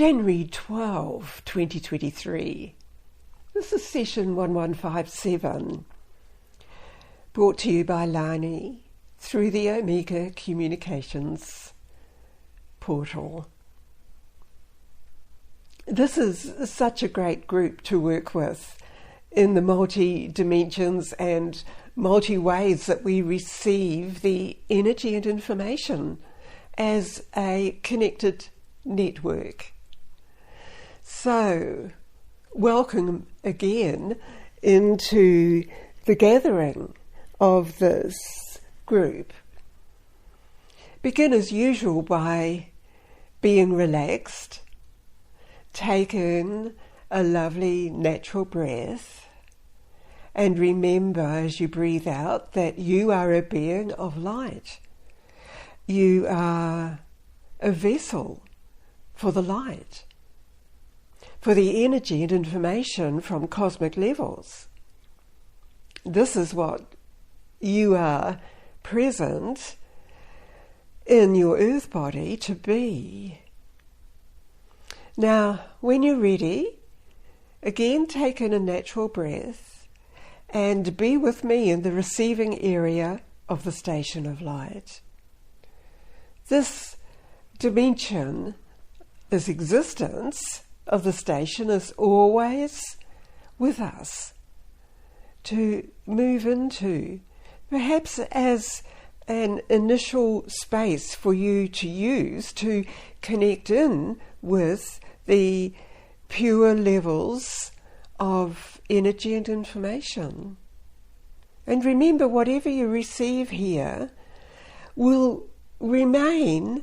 January 12, 2023. This is session 1157, brought to you by Lani through the Omega Communications portal. This is such a great group to work with in the multi-dimensions and multi-ways that we receive the energy and information as a connected network. So, welcome again into the gathering of this group. Begin as usual by being relaxed. Take in a lovely natural breath and remember as you breathe out that you are a being of light. You are a vessel for the light, for the energy and information from cosmic levels. This is what you are present in your earth body to be. Now, when you're ready, again take in a natural breath and be with me in the receiving area of the station of light. This dimension, this existence of the station is always with us to move into, perhaps as an initial space for you to use to connect in with the pure levels of energy and information. And remember, whatever you receive here will remain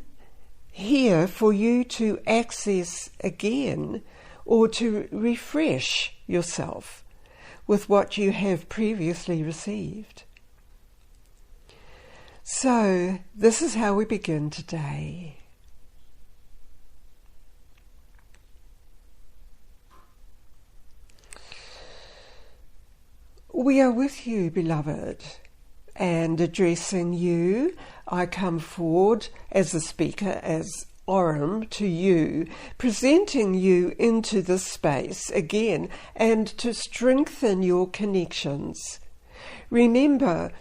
here for you to access again or to refresh yourself with what you have previously received. So, this is how we begin today. We are with you, beloved, and addressing you, I come forward as the speaker, as Aurum, to you, presenting you into this space again and to strengthen your connections. Remember,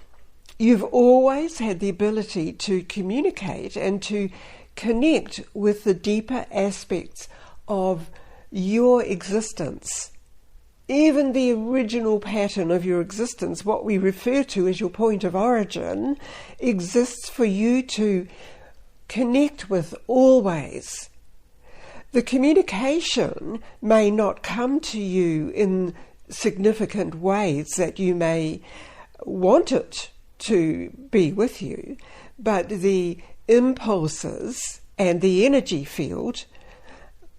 you've always had the ability to communicate and to connect with the deeper aspects of your existence. Even the original pattern of your existence, what we refer to as your point of origin, exists for you to connect with always. The communication may not come to you in significant ways that you may want it to be with you, but the impulses and the energy field,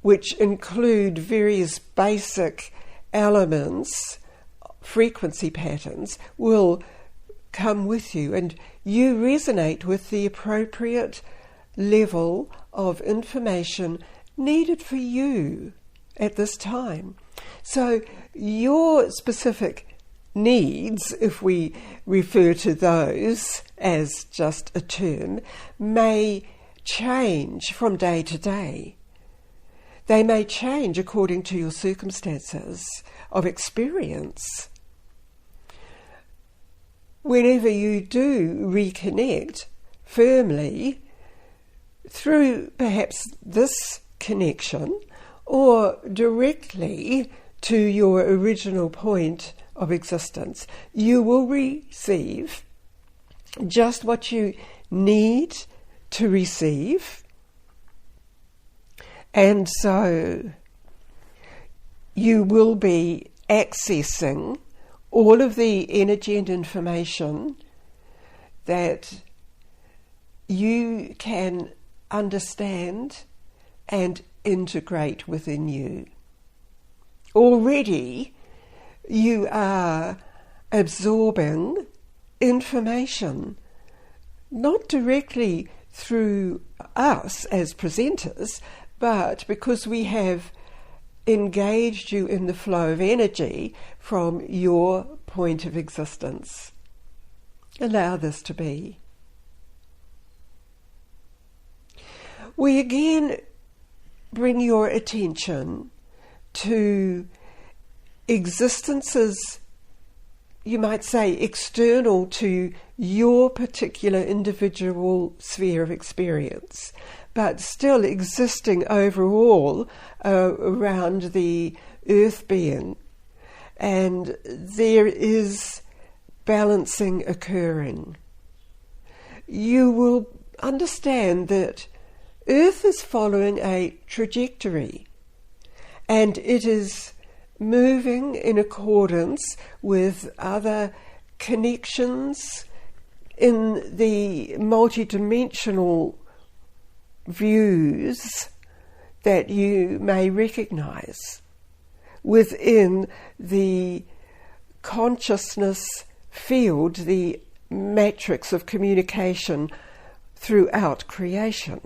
which include various basic elements, frequency patterns, will come with you, and you resonate with the appropriate level of information needed for you at this time. So your specific needs, if we refer to those as just a term, may change from day to day. They may change according to your circumstances of experience. Whenever you do reconnect firmly through perhaps this connection or directly to your original point of existence, you will receive just what you need to receive. And so you will be accessing all of the energy and information that you can understand and integrate within you. Already you are absorbing information, not directly through us as presenters, but because we have engaged you in the flow of energy from your point of existence. Allow this to be. We again bring your attention to existences, you might say, external to your particular individual sphere of experience, but still existing overall around the earth being. And there is balancing occurring. You will understand that Earth is following a trajectory, and it is moving in accordance with other connections in the multidimensional views that you may recognize within the consciousness field, the matrix of communication throughout creation.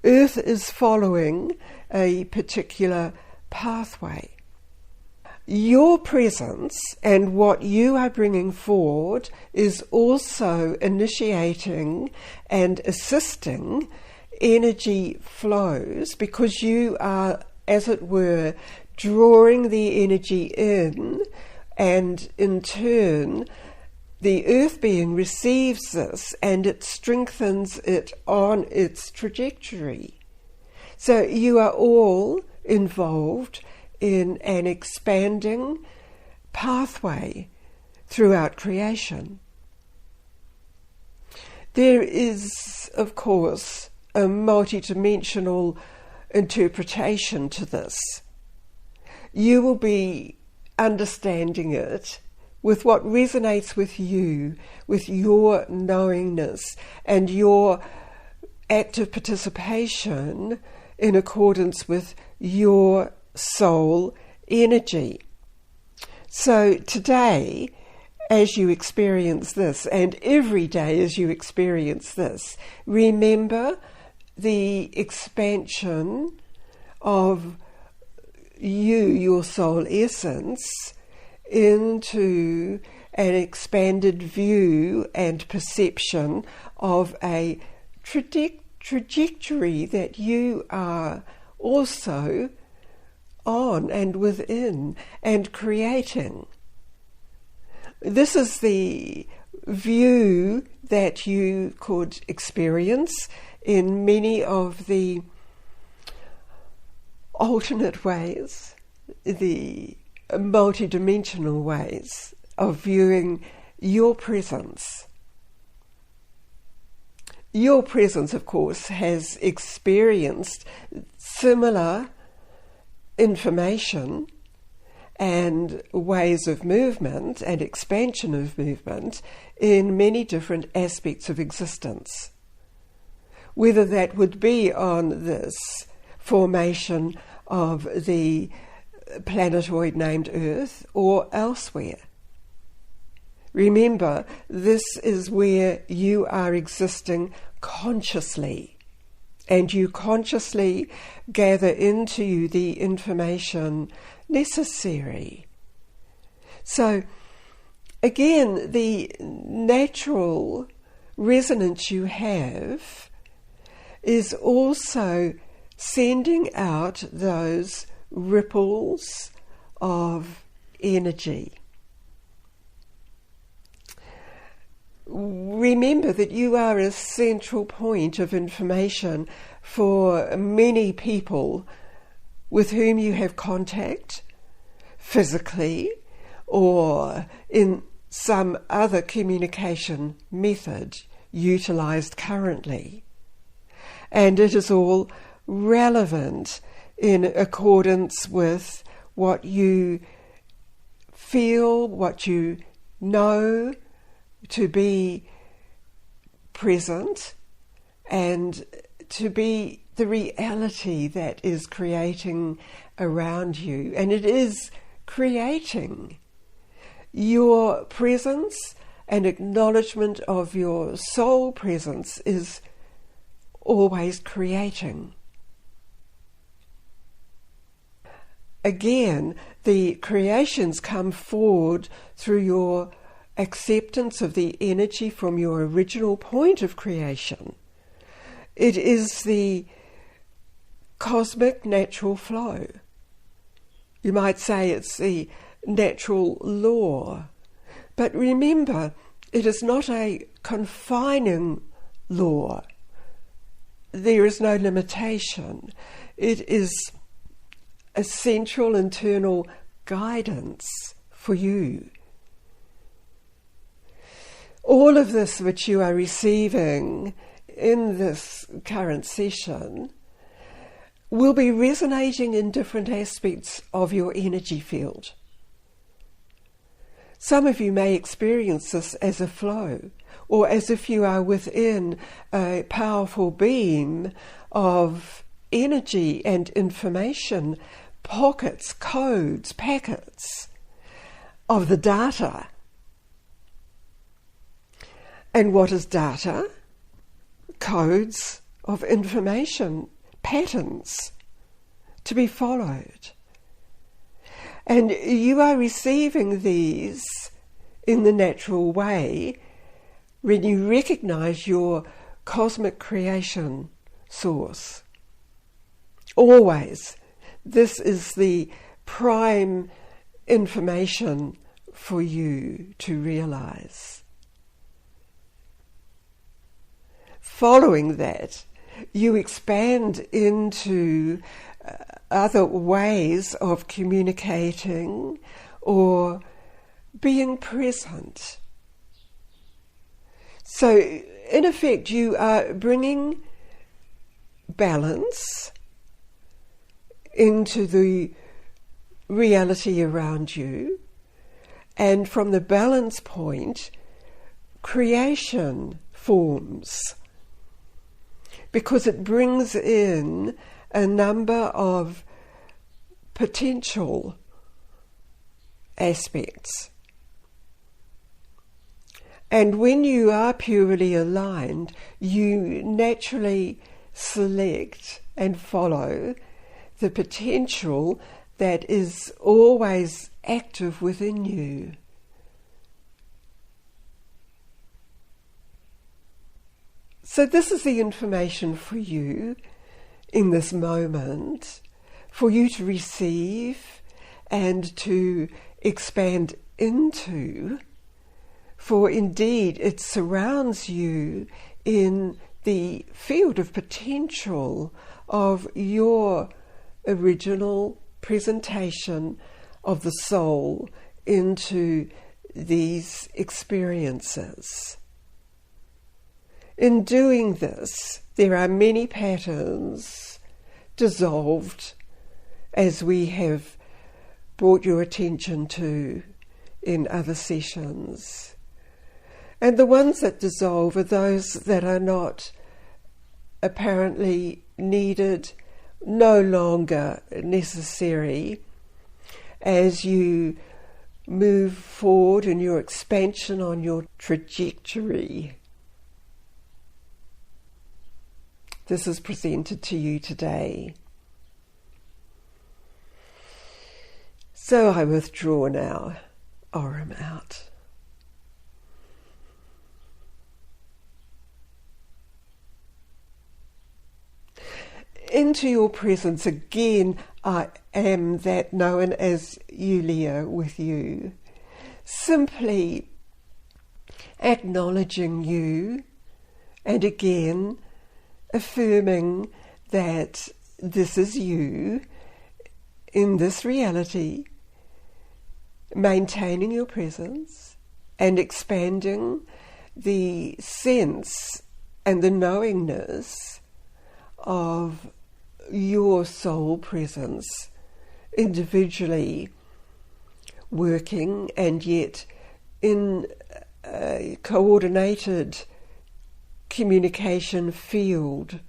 Earth is following a particular pathway. Your presence and what you are bringing forward is also initiating and assisting energy flows, because you are, as it were, drawing the energy in, and in turn the earth being receives this and it strengthens it on its trajectory. So you are all involved in an expanding pathway throughout creation. There is, of course, a multidimensional interpretation to this. You will be understanding it with what resonates with you, with your knowingness and your active participation in accordance with your soul energy. So today, as you experience this, and every day as you experience this, remember the expansion of you, your soul essence, into an expanded view and perception of a trajectory that you are also on and within and creating. This is the view that you could experience in many of the alternate ways, the multidimensional ways of viewing your presence. Your presence, of course, has experienced similar information and ways of movement and expansion of movement in many different aspects of existence. Whether that would be on this formation of the planetoid named Earth or elsewhere. Remember, this is where you are existing consciously, and you consciously gather into you the information necessary. So, again, the natural resonance you have is also sending out those ripples of energy. Remember that you are a central point of information for many people with whom you have contact physically or in some other communication method utilized currently. And it is all relevant in accordance with what you feel, what you know to be present, and to be the reality that is creating around you. And it is creating. Your presence and acknowledgement of your soul presence is always creating. Again, the creations come forward through your acceptance of the energy from your original point of creation. It is the cosmic natural flow. You might say it's the natural law. But remember, it is not a confining law. There is no limitation. It is a central internal guidance for you. All of this which you are receiving in this current session will be resonating in different aspects of your energy field. Some of you may experience this as a flow, or as if you are within a powerful beam of energy and information, pockets, codes, packets of the data. And what is data? Codes of information, patterns to be followed. And you are receiving these in the natural way when you recognize your cosmic creation source. Always, this is the prime information for you to realize. Following that, you expand into other ways of communicating or being present. So, in effect, you are bringing balance into the reality around you, and from the balance point, creation forms, because it brings in a number of potential aspects. And when you are purely aligned, you naturally select and follow the potential that is always active within you. So this is the information for you in this moment, for you to receive and to expand into, for indeed it surrounds you in the field of potential of your original presentation of the soul into these experiences. In doing this, there are many patterns dissolved, as we have brought your attention to in other sessions. And the ones that dissolve are those that are not apparently needed, no longer necessary, as you move forward in your expansion on your trajectory. This is presented to you today. So I withdraw now, Aurum out. Into your presence again, I am that known as Yulia with you. Simply acknowledging you, and again affirming that this is you in this reality, maintaining your presence and expanding the sense and the knowingness of your soul presence individually working, and yet in a coordinated communication field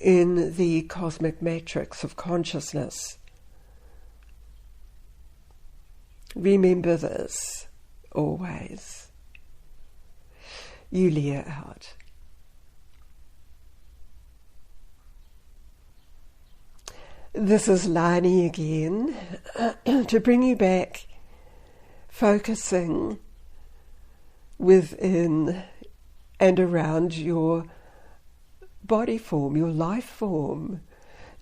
in the cosmic matrix of consciousness. Remember this always. Yulia out. This is Lani again, to bring you back, focusing within and around your body form, your life form,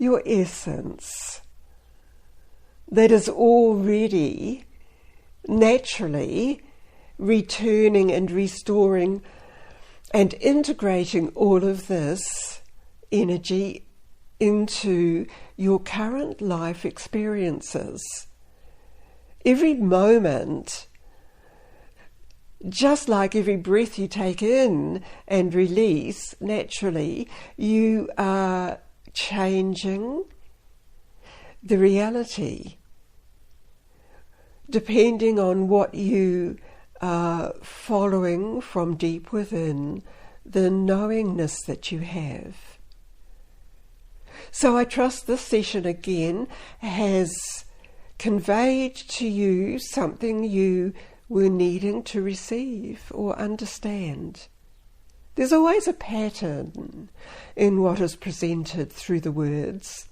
your essence that is already naturally returning and restoring and integrating all of this energy into your current life experiences. Every moment, just like every breath you take in and release, naturally, you are changing the reality depending on what you are following from deep within, the knowingness that you have. So I trust this session again has conveyed to you something you were needing to receive or understand. There's always a pattern in what is presented through the words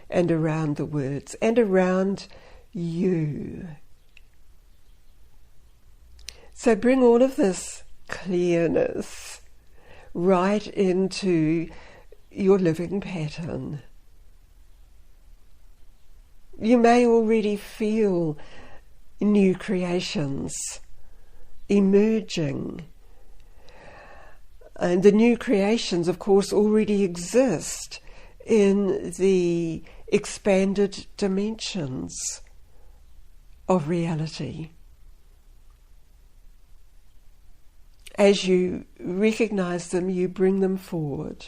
and around the words and around you. So bring all of this clearness right into your living pattern. You may already feel new creations emerging. And the new creations, of course, already exist in the expanded dimensions of reality. As you recognize them, you bring them forward.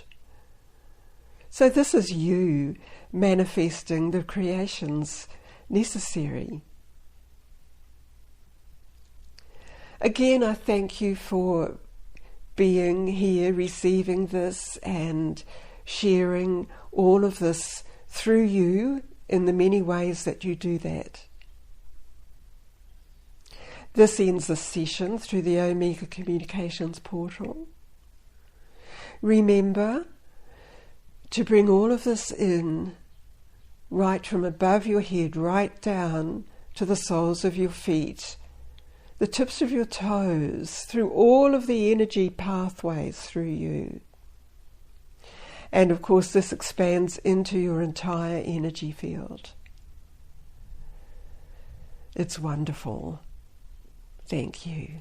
So this is you manifesting the creations necessary. Again, I thank you for being here, receiving this and sharing all of this through you in the many ways that you do that. This ends the session through the Omega Communications portal. Remember to bring all of this in, right from above your head, right down to the soles of your feet, the tips of your toes, through all of the energy pathways through you. And of course this expands into your entire energy field. It's wonderful. Thank you.